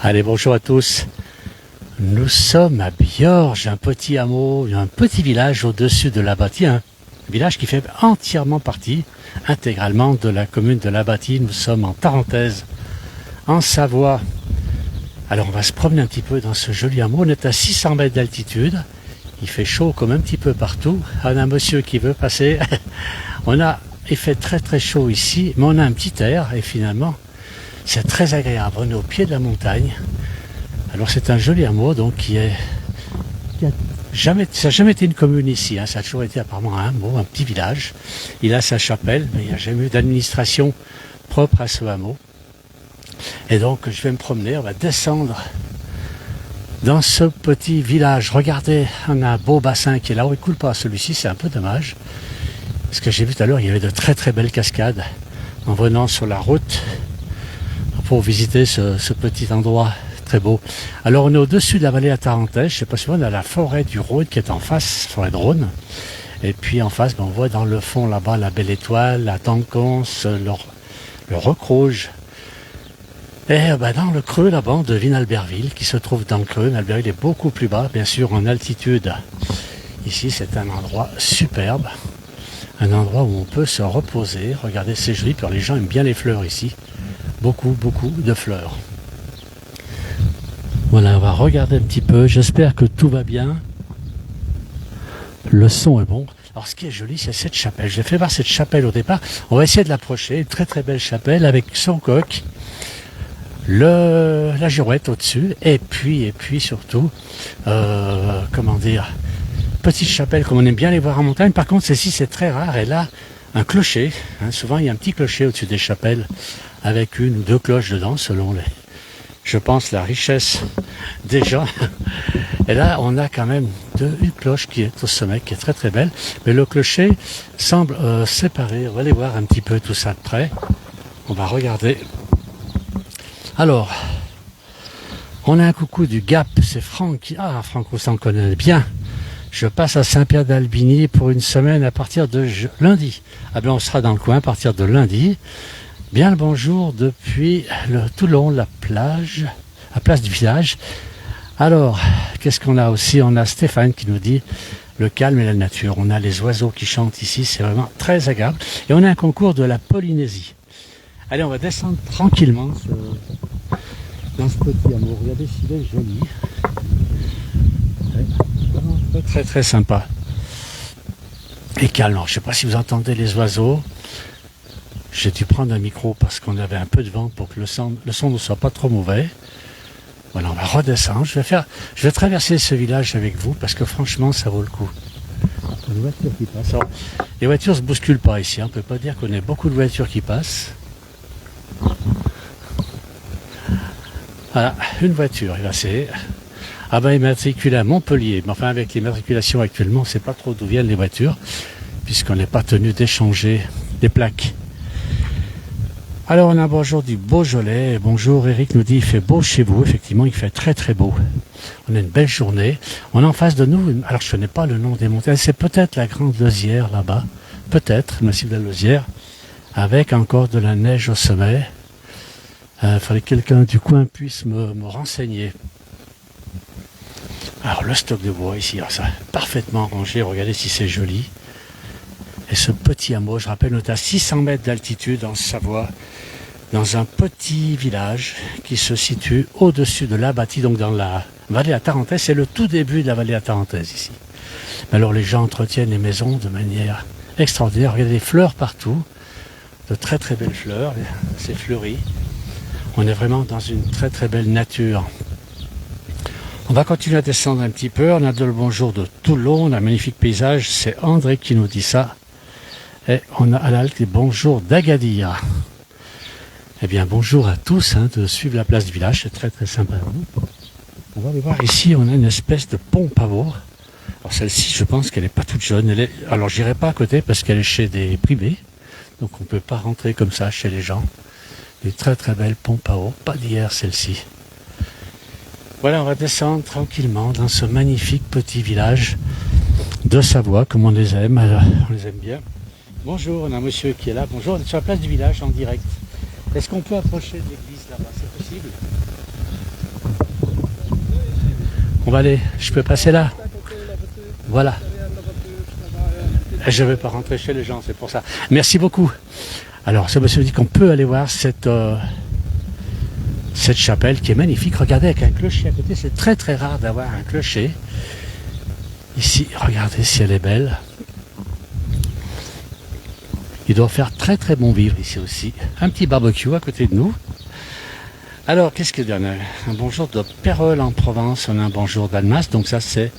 Allez, bonjour à tous. Nous sommes à Biorge, un petit hameau, un petit village au-dessus de La Bâtie, un village qui fait entièrement partie, intégralement, de la commune de La Bâtie. Nous sommes en Tarentaise, en Savoie. Alors on va se promener un petit peu dans ce joli hameau. On est à 600 mètres d'altitude. Il fait chaud comme un petit peu partout. On a un monsieur qui veut passer. Il fait très très chaud ici, mais on a un petit air et finalement c'est très agréable. On est au pied de la montagne. Alors c'est un joli hameau donc ça n'a jamais été une commune ici, hein. Ça a toujours été apparemment un hameau, un petit village. Il a sa chapelle, mais il n'y a jamais eu d'administration propre à ce hameau. Et donc je vais me promener, on va descendre dans ce petit village. Regardez, on a un beau bassin qui est là. Il ne coule pas celui-ci, c'est un peu dommage. Parce que j'ai vu tout à l'heure, il y avait de très très belles cascades en venant sur la route pour visiter ce petit endroit très beau. Alors on est au-dessus de la vallée à Tarentaise. Je ne sais pas si on a la forêt du Rhône qui est en face, forêt de Rhône. Et puis en face, on voit dans le fond là-bas la Belle Étoile, la Tanconce, le Roc Rouge. Et dans le creux là-bas, on devine Albertville qui se trouve dans le creux. Albertville est beaucoup plus bas, bien sûr en altitude. Ici c'est un endroit superbe. Un endroit où on peut se reposer. Regardez, c'est joli. Alors, les gens aiment bien les fleurs ici. Beaucoup de fleurs. Voilà, on va regarder un petit peu. J'espère que tout va bien. Le son est bon. Alors, ce qui est joli, c'est cette chapelle. J'ai fait voir cette chapelle au départ. On va essayer de l'approcher. Une très très belle chapelle avec son coq. La girouette au-dessus. Et puis surtout, petite chapelle comme on aime bien les voir en montagne. Par contre, celle-ci c'est très rare. Elle a un clocher. Souvent, il y a un petit clocher au-dessus des chapelles avec une ou deux cloches dedans, selon la richesse des gens. Et là, on a quand même une cloche qui est au sommet, qui est très très belle. Mais le clocher semble séparé. On va aller voir un petit peu tout ça de près. On va regarder. Alors, on a un coucou du Gap. C'est Franck. Franck, on s'en connaît bien. Je passe à Saint-Pierre-d'Albigny pour une semaine à partir de lundi. On sera dans le coin à partir de lundi. Bien le bonjour depuis tout le long de la plage, la place du village. Alors, qu'est-ce qu'on a aussi? On a Stéphane qui nous dit le calme et la nature. On a les oiseaux qui chantent ici, c'est vraiment très agréable. Et on a un concours de la Polynésie. Allez, on va descendre tranquillement dans ce petit hameau. Regardez s'il est joli. Très très sympa et calme. Alors, je ne sais pas si vous entendez les oiseaux. J'ai dû prendre un micro parce qu'on avait un peu de vent pour que le son ne soit pas trop mauvais. Voilà, on va redescendre. Je vais traverser ce village avec vous parce que franchement ça vaut le coup. Une voiture qui passe. Alors, les voitures ne se bousculent pas ici. On ne peut pas dire qu'on ait beaucoup de voitures qui passent. Voilà, une voiture. C'est immatriculé à Montpellier, mais enfin avec les matriculations actuellement, on ne sait pas trop d'où viennent les voitures, puisqu'on n'est pas tenu d'échanger des plaques. Alors on a bonjour du Beaujolais. Bonjour, Eric nous dit il fait beau chez vous. Effectivement, il fait très très beau. On a une belle journée. On a en face de nous, alors je ne connais pas le nom des montagnes, c'est peut-être la Grande Losière là-bas, peut-être, le massif de la Losière, avec encore de la neige au sommet. Il fallait que quelqu'un du coin puisse me renseigner. Alors le stock de bois ici, ça parfaitement rangé, regardez si c'est joli. Et ce petit hameau, je rappelle, on est à 600 mètres d'altitude en Savoie, dans un petit village qui se situe au-dessus de La Bâtie, donc dans la vallée à Tarentaise. C'est le tout début de la vallée à Tarentaise ici. Mais alors les gens entretiennent les maisons de manière extraordinaire. Regardez les fleurs partout, de très très belles fleurs, c'est fleuri. On est vraiment dans une très très belle nature. On va continuer à descendre un petit peu. On a le bonjour de Toulon, un magnifique paysage. C'est André qui nous dit ça. Et on a à l'halte les bonjours d'Agadir. Eh bien, bonjour à tous de suivre la place du village. C'est très très sympa. On va aller voir ici, on a une espèce de pompe à eau. Alors celle-ci, je pense qu'elle n'est pas toute jeune. Alors j'irai pas à côté parce qu'elle est chez des privés. Donc on ne peut pas rentrer comme ça chez les gens. Une très très belle pompe à eau. Pas d'hier celle-ci. Voilà, on va descendre tranquillement dans ce magnifique petit village de Savoie, comme on les aime. On les aime bien. Bonjour, on a un monsieur qui est là. Bonjour, on est sur la place du village en direct. Est-ce qu'on peut approcher de l'église là-bas? C'est possible? On va aller, je peux passer là. Voilà. Je ne vais pas rentrer chez les gens, c'est pour ça. Merci beaucoup. Alors, ce monsieur me dit qu'on peut aller voir cette chapelle qui est magnifique. Regardez, avec un clocher à côté, c'est très très rare d'avoir un clocher. Ici, regardez si elle est belle. Il doit faire très très bon vivre ici aussi. Un petit barbecue à côté de nous. Alors, qu'est-ce qu'il y a? Un bonjour de Pérol en Provence. On a un bonjour d'Almas. Donc ça, c'est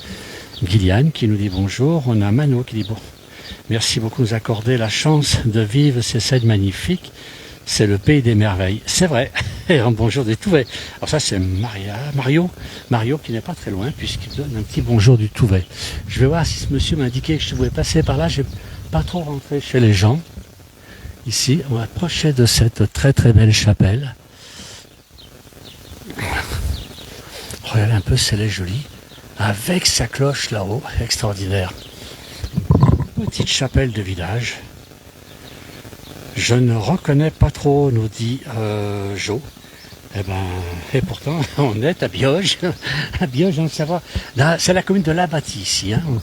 Guyliane qui nous dit bonjour. On a Mano qui dit bon. Merci beaucoup de nous accorder la chance de vivre ces scènes magnifiques. C'est le pays des merveilles. C'est vrai. Et un bonjour des Touvets. Alors ça, c'est Mario qui n'est pas très loin puisqu'il donne un petit bonjour du Touvet. Je vais voir si ce monsieur m'a indiqué que je pouvais passer par là. Je vais pas trop rentrer chez les gens. Ici, on va approcher de cette très très belle chapelle. Regardez un peu, c'est elle est jolie. Avec sa cloche là-haut, extraordinaire. Petite chapelle de village. Je ne reconnais pas trop, nous dit Jo. Et pourtant, on est à Bioge. À Bioge, on sait pas. C'est la commune de Labâtie ici. Hein. On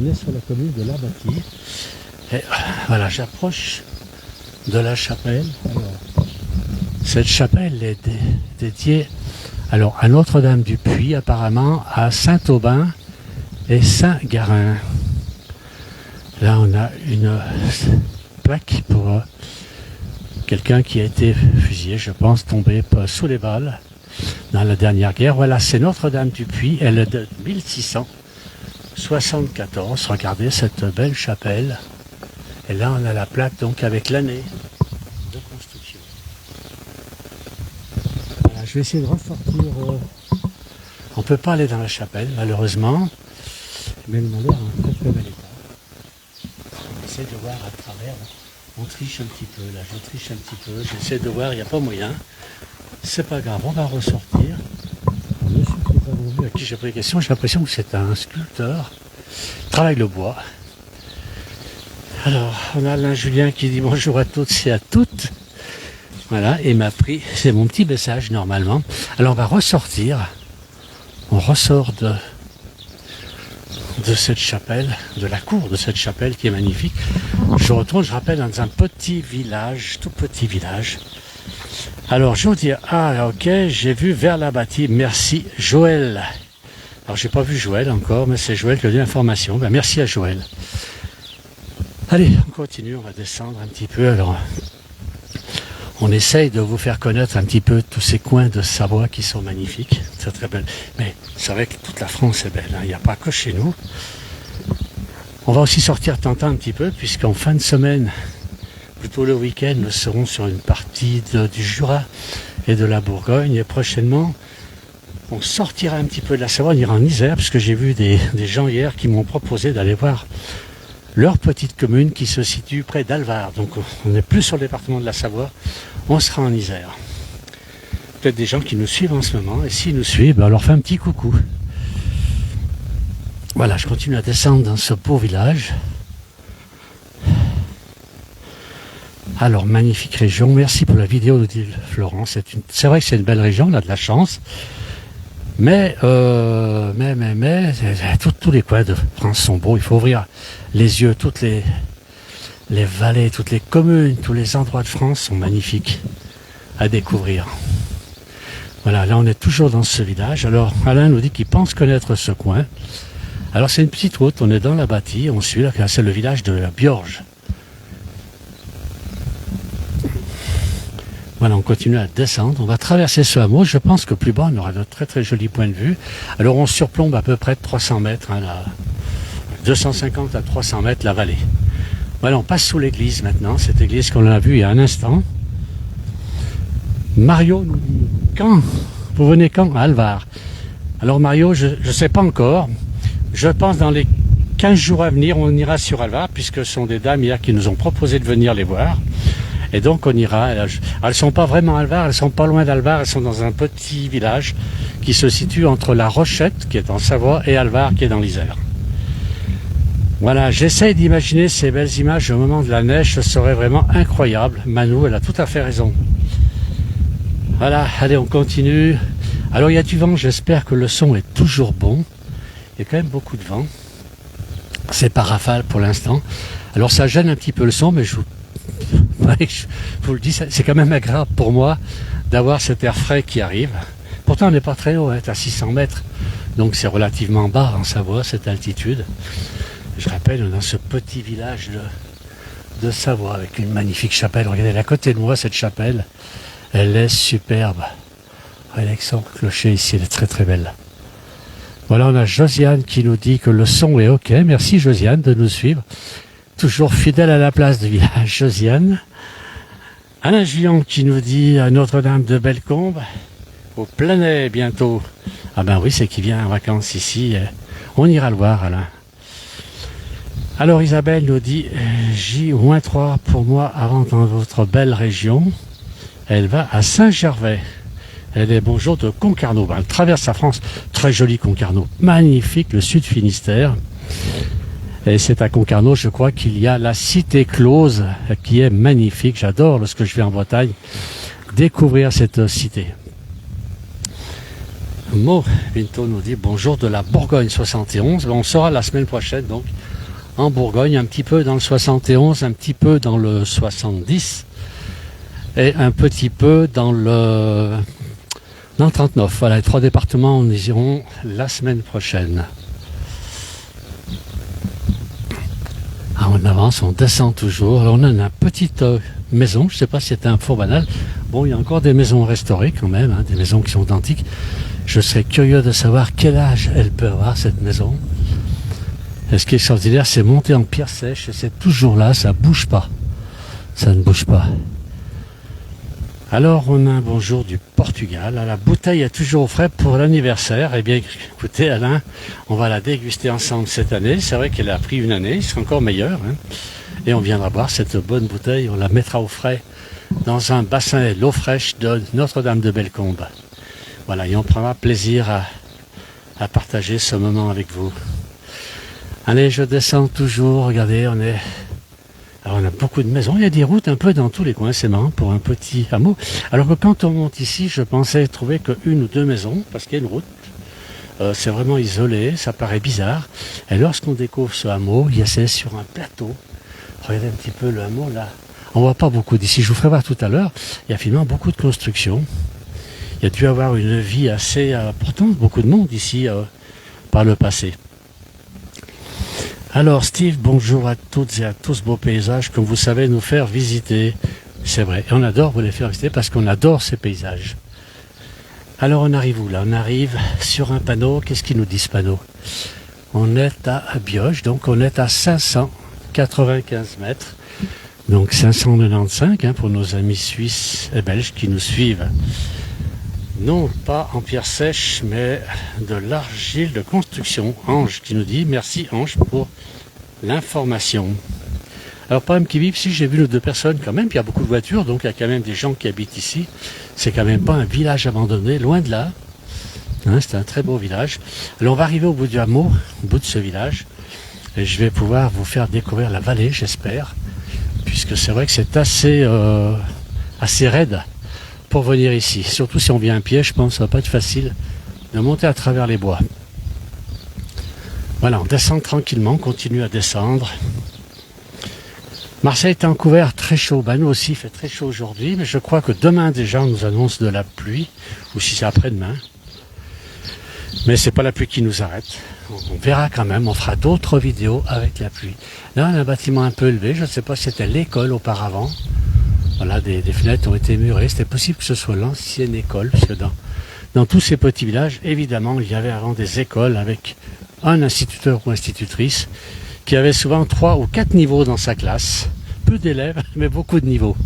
est sur la commune de Labâtie. Et voilà, j'approche de la chapelle. Alors, cette chapelle est dédiée à Notre-Dame du Puy, apparemment, à Saint-Aubin et Saint-Garin. Là, on a une plaque pour quelqu'un qui a été fusillé, je pense, tombé sous les balles dans la dernière guerre. Voilà, c'est Notre-Dame du Puy, elle est de 1674. Regardez cette belle chapelle. Et là, on a la plaque donc avec l'année de construction. Voilà, je vais essayer de ressortir. On ne peut pas aller dans la chapelle, malheureusement. Mais elle m'a l'air en très très bel état. On essaie de voir à travers. On triche un petit peu, là, je triche un petit peu. J'essaie de voir, il n'y a pas moyen. C'est pas grave, on va ressortir. Monsieur qui est pas venu, à qui j'ai posé question, j'ai l'impression que c'est un sculpteur. Il travaille le bois. Alors, on a Alain Julien qui dit bonjour à toutes et à toutes. Voilà, et m'a pris, c'est mon petit message normalement. Alors, on va ressortir. On ressort de cette chapelle, de la cour de cette chapelle qui est magnifique. Je retourne, je rappelle, dans un petit village, tout petit village. Alors, je vous dis, ok, j'ai vu vers la bâtie, merci Joël. Alors, j'ai pas vu Joël encore, mais c'est Joël qui a donné l'information. Ben, merci à Joël. Allez, on continue, on va descendre un petit peu. Alors, on essaye de vous faire connaître un petit peu tous ces coins de Savoie qui sont magnifiques. C'est très belle. Mais c'est vrai que toute la France est belle, hein. Il n'y a pas que chez nous. On va aussi sortir Tintin un petit peu, puisqu'en fin de semaine, plutôt le week-end, nous serons sur une partie du Jura et de la Bourgogne. Et prochainement, on sortira un petit peu de la Savoie, on ira en Isère, parce que j'ai vu des gens hier qui m'ont proposé d'aller voir leur petite commune qui se situe près d'Alvar. Donc on n'est plus sur le département de la Savoie, on sera en Isère. Peut-être des gens qui nous suivent en ce moment, et s'ils nous suivent, ben on leur fait un petit coucou. Voilà, je continue à descendre dans ce beau village. Alors, magnifique région, merci pour la vidéo de Florence. C'est vrai que c'est une belle région, on a de la chance. Mais tous les coins de France sont beaux. Il faut ouvrir les yeux. Toutes les vallées, toutes les communes, tous les endroits de France sont magnifiques à découvrir. Voilà, là on est toujours dans ce village. Alors Alain nous dit qu'il pense connaître ce coin. Alors c'est une petite route, on est dans la bâtie, on suit là, c'est le village de Biorge. Voilà, on continue à descendre, on va traverser ce hameau. Je pense que plus bas, on aura de très très jolis points de vue. Alors on surplombe à peu près de 300 mètres, hein, 250 à 300 mètres la vallée. Voilà, on passe sous l'église maintenant, cette église qu'on a vue il y a un instant. Mario nous dit, quand? Vous venez quand? À Alvar. Alors Mario, je ne sais pas encore. Je pense dans les 15 jours à venir, on ira sur Alvar, puisque ce sont des dames hier qui nous ont proposé de venir les voir. Et donc on ira. Elles ne sont pas vraiment à Alvar, elles sont pas loin d'Alvar, elles sont dans un petit village qui se situe entre La Rochette, qui est en Savoie, et Alvar, qui est dans l'Isère. Voilà, j'essaye d'imaginer ces belles images au moment de la neige, ce serait vraiment incroyable. Manu, elle a tout à fait raison. Voilà, allez, on continue. Alors il y a du vent, j'espère que le son est toujours bon. Il y a quand même beaucoup de vent. C'est pas rafale pour l'instant. Alors ça gêne un petit peu le son, mais je vous le dis, c'est quand même agréable pour moi d'avoir cet air frais qui arrive. Pourtant on n'est pas très haut, hein, à 600 mètres. Donc c'est relativement bas en Savoie, cette altitude. Je rappelle, on est dans ce petit village de Savoie avec une magnifique chapelle. Regardez, à côté de moi, cette chapelle, elle est superbe. Avec son clocher ici, elle est très très belle. Voilà, on a Josiane qui nous dit que le son est ok. Merci Josiane de nous suivre. Toujours fidèle à la place du village, Josiane. Alain Juillon qui nous dit à Notre-Dame de Bellecombe, au Planet bientôt. Ah ben oui, c'est qu'il vient en vacances ici. On ira le voir, Alain. Alors Isabelle nous dit J-3 pour moi avant dans votre belle région. Elle va à Saint-Gervais. Elle est bonjour de Concarneau. Elle traverse la France. Très joli Concarneau. Magnifique, le sud Finistère. Et c'est à Concarneau, je crois qu'il y a la Cité Close qui est magnifique. J'adore lorsque je vais en Bretagne découvrir cette cité. Mo Vinto nous dit bonjour de la Bourgogne 71. On sera la semaine prochaine donc en Bourgogne, un petit peu dans le 71, un petit peu dans le 70 et un petit peu dans le 39. Voilà, les 3 départements, nous y irons la semaine prochaine. Alors on avance, on descend toujours. Alors on a une petite maison, je ne sais pas si c'est un faux banal. Bon, il y a encore des maisons restaurées quand même, hein, des maisons qui sont authentiques. Je serais curieux de savoir quel âge elle peut avoir, cette maison. Et ce qui est extraordinaire, c'est monter en pierre sèche et c'est toujours là, ça ne bouge pas. Ça ne bouge pas. Alors, on a un bonjour du Portugal. La bouteille est toujours au frais pour l'anniversaire. Eh bien, écoutez, Alain, on va la déguster ensemble cette année. C'est vrai qu'elle a pris une année, il sera encore meilleur. Hein. Et on viendra boire cette bonne bouteille. On la mettra au frais dans un bassin l'eau fraîche de Notre-Dame de Bellecombe. Voilà, et on prendra plaisir à partager ce moment avec vous. Allez, je descends toujours. Regardez, alors on a beaucoup de maisons, il y a des routes un peu dans tous les coins, c'est marrant pour un petit hameau. Alors que quand on monte ici, je pensais trouver qu'une ou 2 maisons, parce qu'il y a une route. C'est vraiment isolé, ça paraît bizarre. Et lorsqu'on découvre ce hameau, c'est sur un plateau. Regardez un petit peu le hameau là. On voit pas beaucoup d'ici, je vous ferai voir tout à l'heure. Il y a finalement beaucoup de constructions. Il y a dû avoir une vie assez importante, beaucoup de monde ici par le passé. Alors Steve, bonjour à toutes et à tous, beaux paysages, comme vous savez nous faire visiter. C'est vrai, et on adore vous les faire visiter parce qu'on adore ces paysages. Alors on arrive où là? On arrive sur un panneau, qu'est-ce qu'il nous dit ce panneau? On est à Bioche, donc on est à 595 mètres, donc 595 hein, pour nos amis suisses et belges qui nous suivent. Non pas en pierre sèche, mais de l'argile de construction. Ange qui nous dit, merci Ange pour l'information. Alors par qui vivent ici, j'ai vu 2 personnes quand même, puis il y a beaucoup de voitures, donc il y a quand même des gens qui habitent ici. C'est quand même pas un village abandonné, loin de là. Hein, c'est un très beau village. Alors on va arriver au bout du hameau, au bout de ce village, et je vais pouvoir vous faire découvrir la vallée, j'espère, puisque c'est vrai que c'est assez raide pour venir ici. Surtout si on vient à pied, je pense que ça va pas être facile de monter à travers les bois. Voilà, on descend tranquillement, on continue à descendre. Marseille est en couvert très chaud. Nous aussi, il fait très chaud aujourd'hui, mais je crois que demain déjà, on nous annonce de la pluie, ou si c'est après-demain. Mais c'est pas la pluie qui nous arrête. On verra quand même, on fera d'autres vidéos avec la pluie. Là, on a un bâtiment un peu élevé, je ne sais pas si c'était l'école auparavant. Voilà, des fenêtres ont été murées. C'était possible que ce soit l'ancienne école, parce que dans tous ces petits villages, évidemment, il y avait avant des écoles avec un instituteur ou institutrice qui avait souvent 3 ou 4 niveaux dans sa classe. Peu d'élèves, mais beaucoup de niveaux.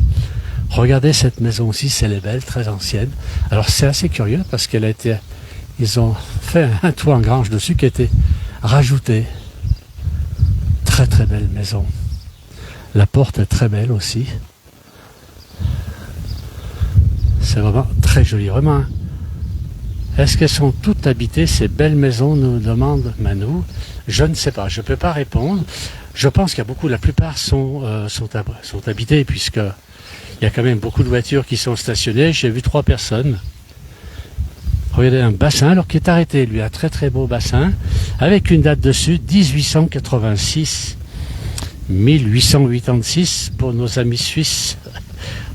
Regardez cette maison aussi, elle est belle, très ancienne. Alors c'est assez curieux parce ils ont fait un toit en grange dessus qui a été rajouté. Très très belle maison. La porte est très belle aussi. C'est vraiment très joli, vraiment. Est-ce qu'elles sont toutes habitées, ces belles maisons, nous demande Manou? Je ne sais pas, je ne peux pas répondre. Je pense qu'il y a beaucoup, la plupart sont habitées, puisqu'il y a quand même beaucoup de voitures qui sont stationnées. J'ai vu 3 personnes. Regardez un bassin, alors qui est arrêté, lui, un très très beau bassin, avec une date dessus, 1886, 1886 pour nos amis suisses,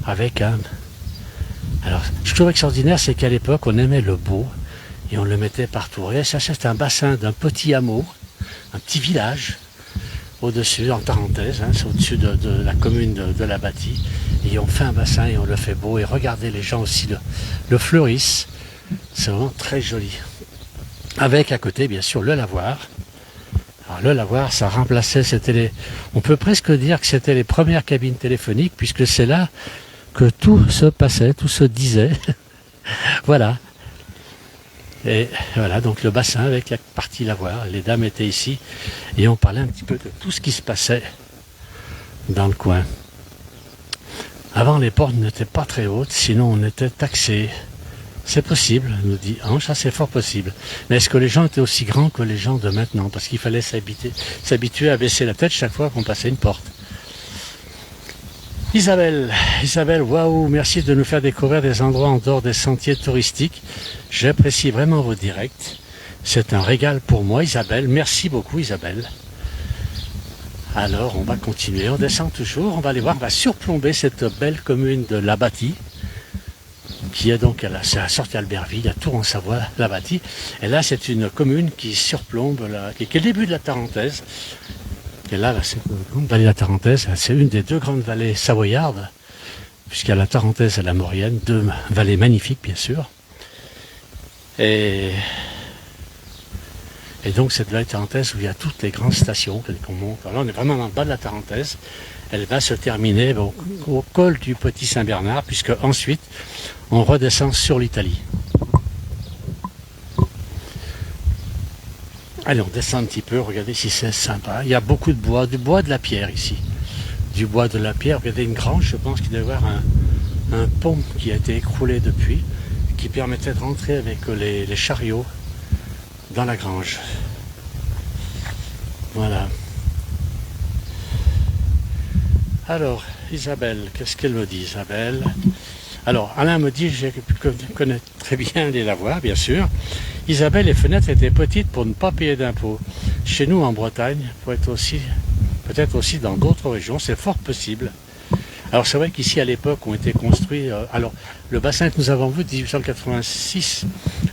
avec un... Alors, ce que je trouve extraordinaire, c'est qu'à l'époque, on aimait le beau, et on le mettait partout. Et ça, c'est un bassin d'un petit hameau, un petit village, au-dessus, en Tarentaise, hein, c'est au-dessus de la commune de la Bâtie. Et on fait un bassin et on le fait beau. Et regardez, les gens aussi le fleurissent. C'est vraiment très joli. Avec à côté, bien sûr, le lavoir. Alors, le lavoir, ça remplaçait, on peut presque dire que c'était les premières cabines téléphoniques, puisque c'est là que tout se passait, tout se disait. Voilà. Et voilà, donc le bassin avec la partie lavoir. Les dames étaient ici et on parlait un petit peu de tout ce qui se passait dans le coin. Avant, les portes n'étaient pas très hautes, sinon on était taxés. C'est possible, nous dit Ange, ça c'est fort possible. Mais est-ce que les gens étaient aussi grands que les gens de maintenant? Parce qu'il fallait s'habituer à baisser la tête chaque fois qu'on passait une porte. Isabelle, waouh, merci de nous faire découvrir des endroits en dehors des sentiers touristiques. J'apprécie vraiment vos directs. C'est un régal pour moi, Isabelle. Merci beaucoup, Isabelle. Alors, on va continuer, on descend toujours, on va aller voir, on va surplomber cette belle commune de La Bâtie, qui est donc à la sortie d'Albertville, à Tours en Savoie, La Bâtie. Et là, c'est une commune qui surplombe, qui est le début de la Tarentaise. Et là, c'est la grande vallée de la Tarentaise, c'est une des deux grandes vallées savoyardes, puisqu'il y a la Tarentaise et la Maurienne, deux vallées magnifiques, bien sûr. Et donc, cette vallée tarentaise où il y a toutes les grandes stations qu'on monte. Alors, on est vraiment dans le bas de la Tarentaise. Elle va se terminer au col du Petit Saint-Bernard, puisque ensuite, on redescend sur l'Italie. Allez, on descend un petit peu, regardez si c'est sympa. Il y a beaucoup de bois, du bois de la pierre ici. Du bois de la pierre, regardez une grange, je pense qu'il doit y avoir un pont qui a été écroulé depuis, qui permettait de rentrer avec les chariots dans la grange. Voilà. Alors, Isabelle, qu'est-ce qu'elle me dit, Isabelle? Alors, Alain me dit, je connais très bien les lavoirs, bien sûr. Isabelle, les fenêtres étaient petites pour ne pas payer d'impôts. Chez nous, en Bretagne, peut-être aussi dans d'autres régions, c'est fort possible. Alors, c'est vrai qu'ici, à l'époque, ont été construits... alors, le bassin que nous avons vu, 1886,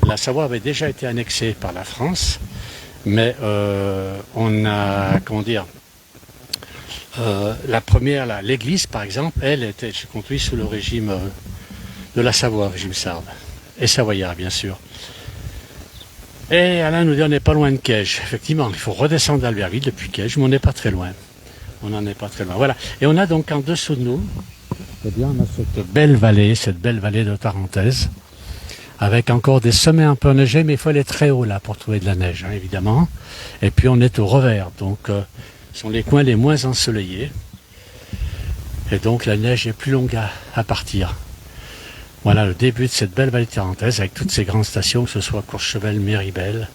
la Savoie avait déjà été annexée par la France, mais on a, comment dire... la première, l'église par exemple, elle était construite sous le régime de la Savoie, régime sarde, et savoyard bien sûr. Et Alain nous dit on n'est pas loin de Caige. Effectivement, il faut redescendre d'Albertville depuis Caige, mais on n'est pas très loin. On n'en est pas très loin. Voilà. Et on a donc en dessous de nous, eh bien, on a cette belle vallée de Tarentaise, avec encore des sommets un peu enneigés, mais il faut aller très haut là pour trouver de la neige, hein, évidemment. Et puis on est au revers, donc ce sont les coins les moins ensoleillés. Et donc la neige est plus longue à partir. Voilà le début de cette belle vallée tarentaise avec toutes ces grandes stations, que ce soit Courchevel, Méribel,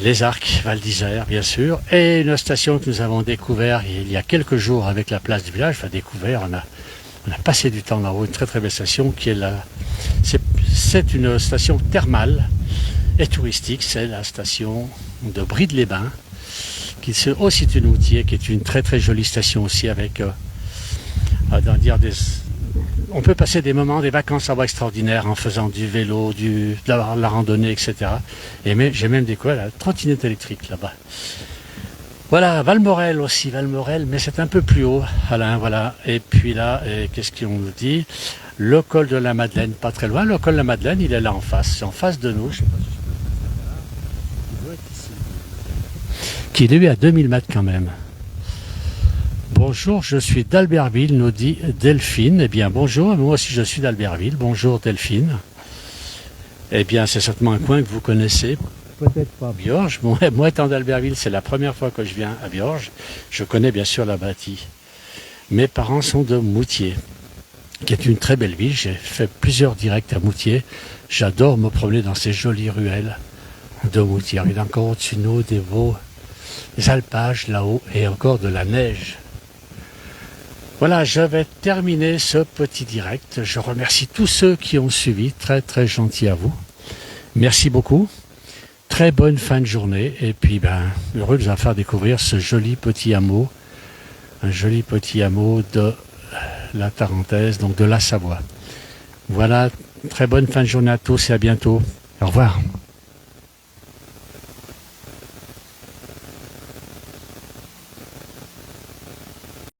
Les Arcs, Val d'Isère bien sûr, et une station que nous avons découvert il y a quelques jours avec la place du village, on a passé du temps là-haut, une très très belle station qui est c'est une station thermale et touristique, c'est la station de Brides-les-Bains, qui se aussi une Moutier, qui est une très très jolie station aussi avec on peut passer des moments, des vacances à voie extraordinaires en faisant du vélo, de la randonnée, etc. Et j'ai même découvert la trottinette électrique là-bas. Voilà, Valmorel aussi, mais c'est un peu plus haut, Alain, voilà. Et puis là, qu'est-ce qu'on nous dit? Le col de la Madeleine, pas très loin. Le col de la Madeleine, il est là en face, c'est en face de nous. Je sais pas si je peux faire là. Il doit être ici. Qui est lui à 2000 mètres quand même. Bonjour, je suis d'Albertville, nous dit Delphine. Eh bien, bonjour, moi aussi je suis d'Albertville. Bonjour Delphine. Eh bien, c'est certainement un coin que vous connaissez. Peut-être pas Biorge. Moi, étant d'Albertville, c'est la première fois que je viens à Biorge. Je connais bien sûr la Bâtie. Mes parents sont de Moutier, qui est une très belle ville. J'ai fait plusieurs directs à Moutier. J'adore me promener dans ces jolies ruelles de Moutier. Il y a encore au-dessus de nous des alpages là-haut et encore de la neige. Voilà, je vais terminer ce petit direct. Je remercie tous ceux qui ont suivi, très très gentil à vous. Merci beaucoup. Très bonne fin de journée et puis heureux de vous faire découvrir ce joli petit hameau, un joli petit hameau de la Tarentaise, donc de la Savoie. Voilà, très bonne fin de journée à tous et à bientôt. Au revoir.